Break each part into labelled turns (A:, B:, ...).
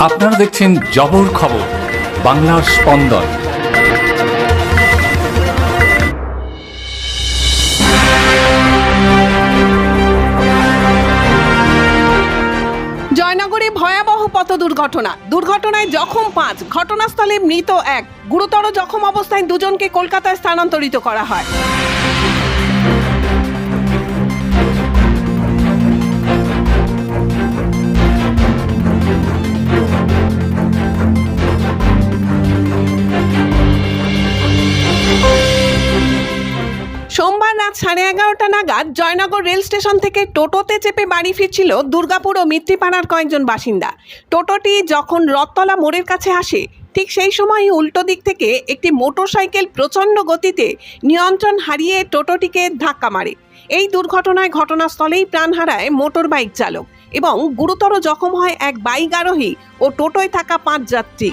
A: আপনারা দেখছেন জবর খবর, বাংলার স্পন্দন।
B: জয়নগরে ভয়াবহ পথ দুর্ঘটনায় জখম 5, ঘটনাস্থলে মৃত 1, গুরুতর জখম অবস্থায় দুজনকে কলকাতায় স্থানান্তরিত করা হয়। সোমবার রাত 11:30 নাগাদ জয়নগর রেল স্টেশন থেকে টোটোতে চেপে বাড়ি ফিরছিল দুর্গাপুর ও মিত্রিপাড়ার কয়েকজন বাসিন্দা। টোটোটি যখন রথতলা মোড়ের কাছে আসে, ঠিক সেই সময়ই উল্টো দিক থেকে একটি মোটরসাইকেল প্রচণ্ড গতিতে নিয়ন্ত্রণ হারিয়ে টোটোটিকে ধাক্কা মারে। এই দুর্ঘটনায় ঘটনাস্থলেই প্রাণ হারায় মোটর বাইক চালক এবং গুরুতর জখম হয় এক বাইক আরোহী ও টোটোয় থাকা 5 যাত্রী।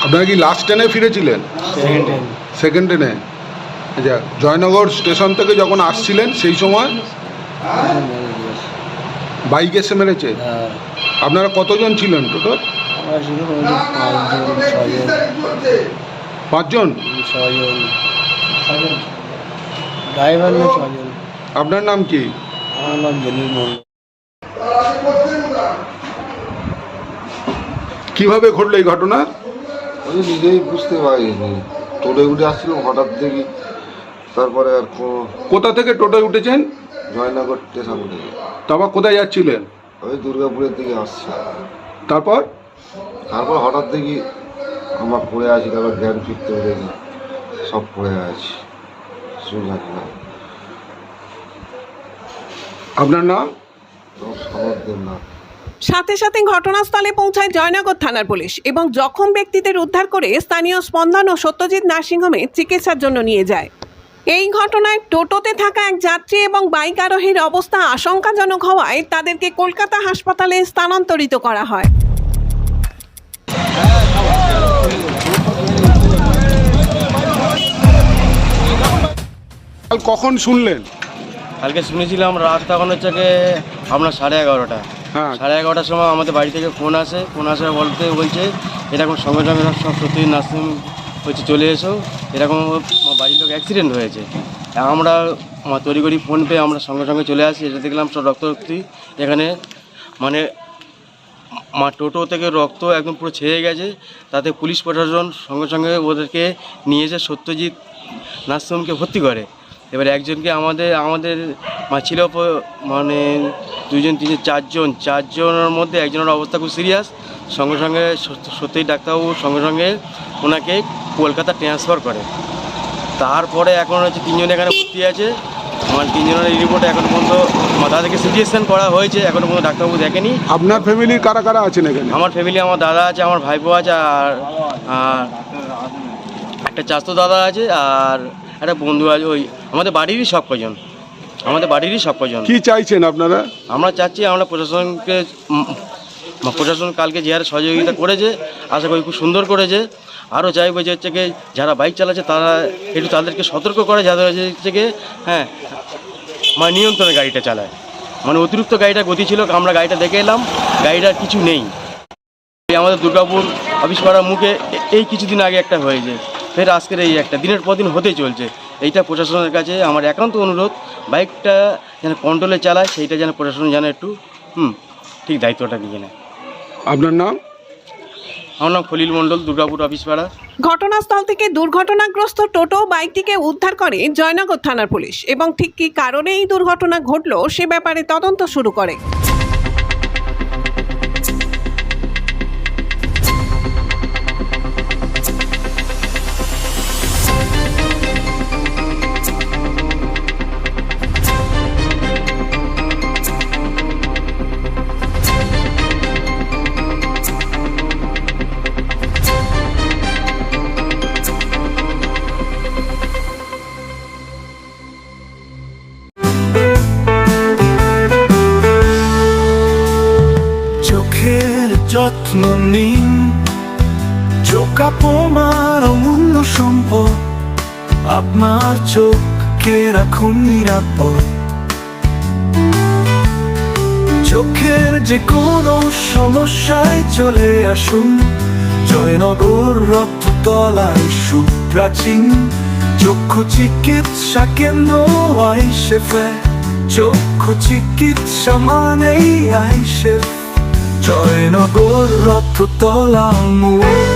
C: আপনারা কি লাস্ট ট্রেনে ফিরেছিলেন? সেকেন্ড ট্রেনে। আচ্ছা, জয়নগর স্টেশন থেকে যখন আসছিলেন সেই সময় বাইক এসে মেরেছে? আপনারা কতজন ছিলেন টোটো? 5 জন। আপনার নাম কি?
D: আমার নাম জলিল মন্ডল।
C: কিভাবে ঘটলো এই ঘটনা?
E: আমি নিজেই বুঝতে পারিনি, টোটোয় উঠে আসছিলাম হঠাৎ দেখি, তারপরে আর
C: কোথা থেকে টোটোয় উঠেছেন?
E: জয়নগর স্টেশন থেকে।
C: তারপর কোথায় যাচ্ছিলেন?
E: ওই দুর্গাপুরের দিকে আসছি।
C: তারপর
E: হঠাৎ দেখি আমার পড়ে আছি, তারপর জ্ঞান ফিরতে দেখি সব পড়ে আছি, শুনলাম না।
C: আপনার নাম?
E: সমর্থন না।
B: সাথে সাথে ঘটনাস্থলে পৌঁছায় জয়নগর থানার পুলিশ এবং জখম ব্যক্তিদের উদ্ধার করে স্থানীয় স্পন্দন ও সত্যজিৎ নার্সিংহোমে চিকিৎসার জন্য নিয়ে যায়। এই ঘটনায় টোটোতে থাকা এক যাত্রী এবং বাইক আরোহীর অবস্থা আশঙ্কাজনক হওয়ায় তাদেরকে কলকাতা হাসপাতালে স্থানান্তরিত করা হয়।
C: কখন শুনলেন?
D: কালকে শুনেছিলাম রাত তখন হচ্ছে আপনার 11:30।
C: হ্যাঁ,
D: 11:30 সময় আমাদের বাড়ি থেকে ফোন আসে বলছে এরকম সঙ্গে সঙ্গে সব সত্যি নার্সিং হচ্ছে চলে এসো, এরকম বাড়ির লোক অ্যাক্সিডেন্ট হয়েছে। আমরা তড়িঘড়ি ফোন পেয়ে আমরা সঙ্গে সঙ্গে চলে আসি, এসে দেখলাম সব রক্তারক্তি এখানে, মানে টোটো থেকে রক্ত একদম পুরো ছেয়ে গেছে। তাতে পুলিশ প্রশাসন সঙ্গে সঙ্গে ওদেরকে নিয়ে এসে সত্যজিৎ নার্সিংহোমকে ভর্তি করে। এবারে একজনকে আমাদের ছিল মানে 2 জন 3 জন 4 জন, 4 জনের মধ্যে একজনের অবস্থা খুব সিরিয়াস। সঙ্গে সঙ্গে সত্যি ডাক্তারবাবু সঙ্গে সঙ্গে ওনাকে কলকাতা ট্রান্সফার করে। তারপরে এখন হচ্ছে 3 জন এখানে ভর্তি আছে। আমার 3 জনের রিপোর্ট এখন পর্যন্ত তাদেরকে সিটি স্ক্যান করা হয়েছে, এখনও পর্যন্ত ডাক্তারবাবু দেখেনি।
C: আপনার ফ্যামিলির কারা কারা আছেন এখানে?
D: আমার ফ্যামিলি, আমার দাদা আছে, আমার ভাইপো আছে, আর একটা চাচাতো দাদা আছে, আর একটা বন্ধু আছে। ওই আমাদের বাড়িরই সব কজন। কি
C: চাইছেন আপনারা?
D: আমরা চাচ্ছি আমরা প্রশাসন কালকে যে হারে সহযোগিতা করেছে, আশা করি খুব সুন্দর করেছে। আরও চাইবো যে হচ্ছে যারা বাইক চালাচ্ছে তারা একটু তাদেরকে সতর্ক করে, যাদের হচ্ছে মানে নিয়ন্ত্রণে গাড়িটা চালায়। মানে অতিরিক্ত গাড়িটা গতি ছিল, আমরা গাড়িটা দেখে এলাম, গাড়িটার কিছু নেই। আমাদের দুর্গাপুর অফিস পাড়ার মুখে এই কিছুদিন আগে একটা হয়েছে, ফের আজকের এই একটা, দিনের পর দিন হতেই চলছে। এইটা প্রশাসনের কাছে আমার একান্ত অনুরোধ, বাইকটা যেন কন্ট্রোলে চালায়, সেইটা যেন প্রশাসন যেন একটু ঠিক দায়িত্বটা নিয়ে নেয়।
C: আপনার নাম?
D: আমার নাম খলিল মণ্ডল, দুর্গাপুর অফিস পাড়া।
B: ঘটনাস্থল থেকে দুর্ঘটনাগ্রস্ত টোটো বাইকটিকে উদ্ধার করে জয়নগর থানার পুলিশ এবং ঠিক কী কারণে এই দুর্ঘটনা ঘটল সে ব্যাপারে তদন্ত শুরু করে।
F: যত্ন নিন। চোখ আপনার অমূল্য সম্পদ, আপনার চোখকে রাখুন নিরাপদ। চোখের যে কোনো সমস্যায় চলে আসুন, জয়নগর রক্ততলায় সুপ্রাচীন চক্ষু চিকিৎসা কেন্দ্র আইসেফে। চক্ষু চিকিৎসা মানেই আইসেফ, জয়নগর রক্ততলা মোড়।